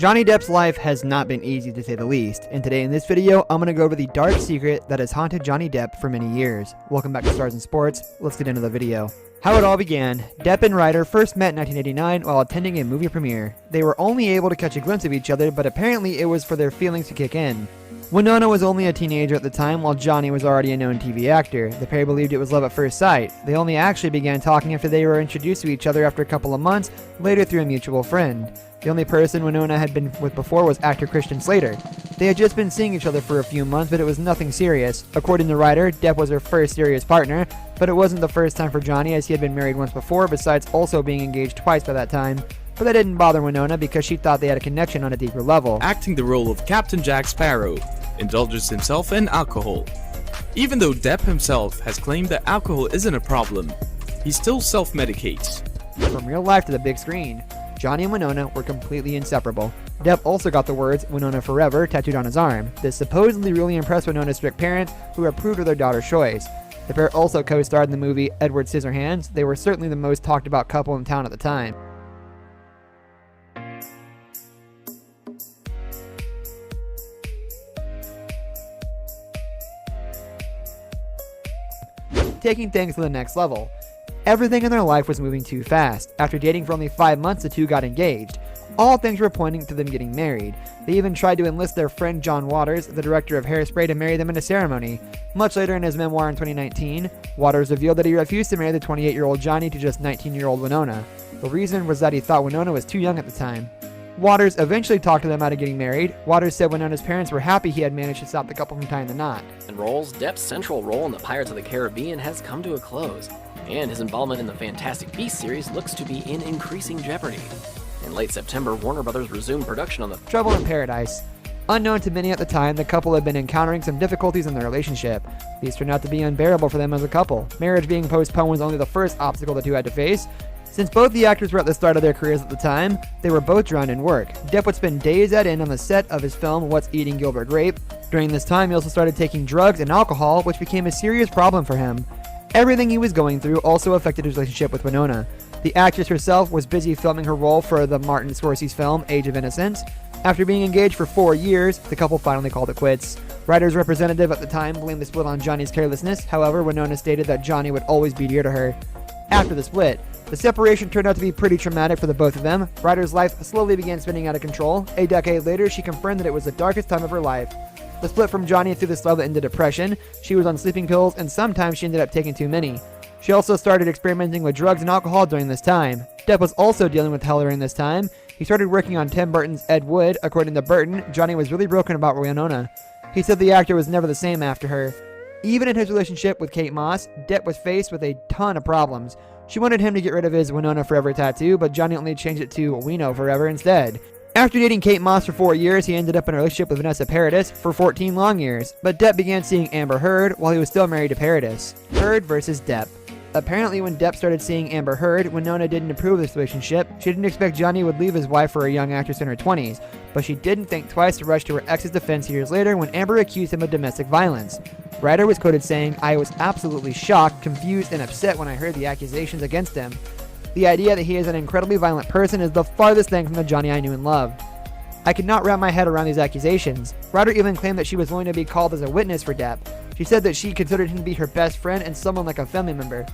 Johnny Depp's life has not been easy to say the least, and today in this video, I'm going to go over the dark secret that has haunted Johnny Depp for many years. Welcome back to Stars and Sports. Let's get into the video. How it all began. Depp and Ryder first met in 1989 while attending a movie premiere. They were only able to catch a glimpse of each other, but apparently it was for their feelings to kick in. Winona was only a teenager at the time, while Johnny was already a known TV actor. The pair believed it was love at first sight. They only actually began talking after they were introduced to each other after a couple of months, later through a mutual friend. The only person Winona had been with before was actor Christian Slater. They had just been seeing each other for a few months, but it was nothing serious. According to Ryder, Depp was her first serious partner, but it wasn't the first time for Johnny, as he had been married once before, besides also being engaged twice by that time. But that didn't bother Winona because she thought they had a connection on a deeper level. Acting the role of Captain Jack Sparrow, indulges himself in alcohol. Even though Depp himself has claimed that alcohol isn't a problem, he still self-medicates. From real life to the big screen, Johnny and Winona were completely inseparable. Depp also got the words "Winona Forever" tattooed on his arm. This supposedly really impressed Winona's strict parents, who approved of their daughter's choice. The pair also co-starred in the movie Edward Scissorhands. They were certainly the most talked about couple in town at the time. Taking things to the next level. Everything in their life was moving too fast. After dating for only 5 months, the two got engaged. All things were pointing to them getting married. They even tried to enlist their friend John Waters, the director of Hairspray, to marry them in a ceremony. Much later in his memoir in 2019, Waters revealed that he refused to marry the 28-year-old Johnny to just 19-year-old Winona. The reason was that he thought Winona was too young at the time. Waters eventually talked them out of getting married. Waters said Winona's parents were happy he had managed to stop the couple from tying the knot. Depp's central role in the Pirates of the Caribbean has come to a close, and his involvement in the Fantastic Beasts series looks to be in increasing jeopardy. In late September, Warner Brothers resumed production on the Trouble in Paradise. Unknown to many at the time, the couple had been encountering some difficulties in their relationship. These turned out to be unbearable for them as a couple. Marriage being postponed was only the first obstacle the two had to face. Since both the actors were at the start of their careers at the time, they were both drowned in work. Depp would spend days at end on the set of his film What's Eating Gilbert Grape. During this time, he also started taking drugs and alcohol, which became a serious problem for him. Everything he was going through also affected his relationship with Winona. The actress herself was busy filming her role for the Martin Scorsese film Age of Innocence. After being engaged for 4 years, the couple finally called it quits. Ryder's representative at the time blamed the split on Johnny's carelessness. However, Winona stated that Johnny would always be dear to her. After the split, the separation turned out to be pretty traumatic for the both of them. Ryder's life slowly began spinning out of control. A decade later, she confirmed that it was the darkest time of her life. The split from Johnny threw this love into depression. She was on sleeping pills, and sometimes she ended up taking too many. She also started experimenting with drugs and alcohol during this time. Depp was also dealing with hell during this time. He started working on Tim Burton's Ed Wood. According to Burton, Johnny was really broken about Winona. He said the actor was never the same after her. Even in his relationship with Kate Moss, Depp was faced with a ton of problems. She wanted him to get rid of his Winona Forever tattoo, but Johnny only changed it to Wino Forever instead. After dating Kate Moss for 4 years, he ended up in a relationship with Vanessa Paradis for 14 long years, but Depp began seeing Amber Heard while he was still married to Paradis. Heard versus Depp. Apparently, when Depp started seeing Amber Heard, Winona didn't approve of this relationship. She didn't expect Johnny would leave his wife for a young actress in her 20s, but she didn't think twice to rush to her ex's defense years later when Amber accused him of domestic violence. Ryder was quoted saying, "I was absolutely shocked, confused, and upset when I heard the accusations against him. The idea that he is an incredibly violent person is the farthest thing from the Johnny I knew and loved. I could not wrap my head around these accusations." Ryder even claimed that she was willing to be called as a witness for Depp. She said that she considered him to be her best friend and someone like a family member.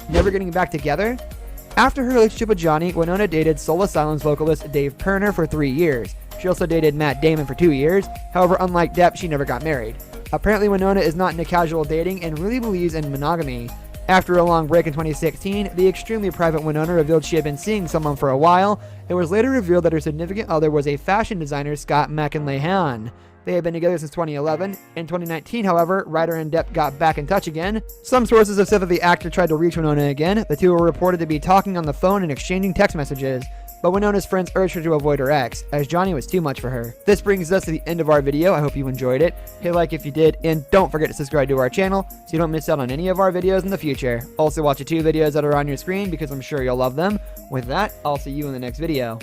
Never getting back together? After her relationship with Johnny, Winona dated Soul Asylum's vocalist Dave Pirner for 3 years. She also dated Matt Damon for 2 years. However, unlike Depp, she never got married. Apparently, Winona is not into casual dating and really believes in monogamy. After a long break in 2016, the extremely private Winona revealed she had been seeing someone for a while. It was later revealed that her significant other was a fashion designer, Scott McInlehan. They had been together since 2011. In 2019, however, Ryder and Depp got back in touch again. Some sources have said that the actor tried to reach Winona again. The two were reported to be talking on the phone and exchanging text messages, but Winona's friends urged her to avoid her ex, as Johnny was too much for her. This brings us to the end of our video. I hope you enjoyed it. Hit like if you did, and don't forget to subscribe to our channel so you don't miss out on any of our videos in the future. Also watch the 2 videos that are on your screen because I'm sure you'll love them. With that, I'll see you in the next video.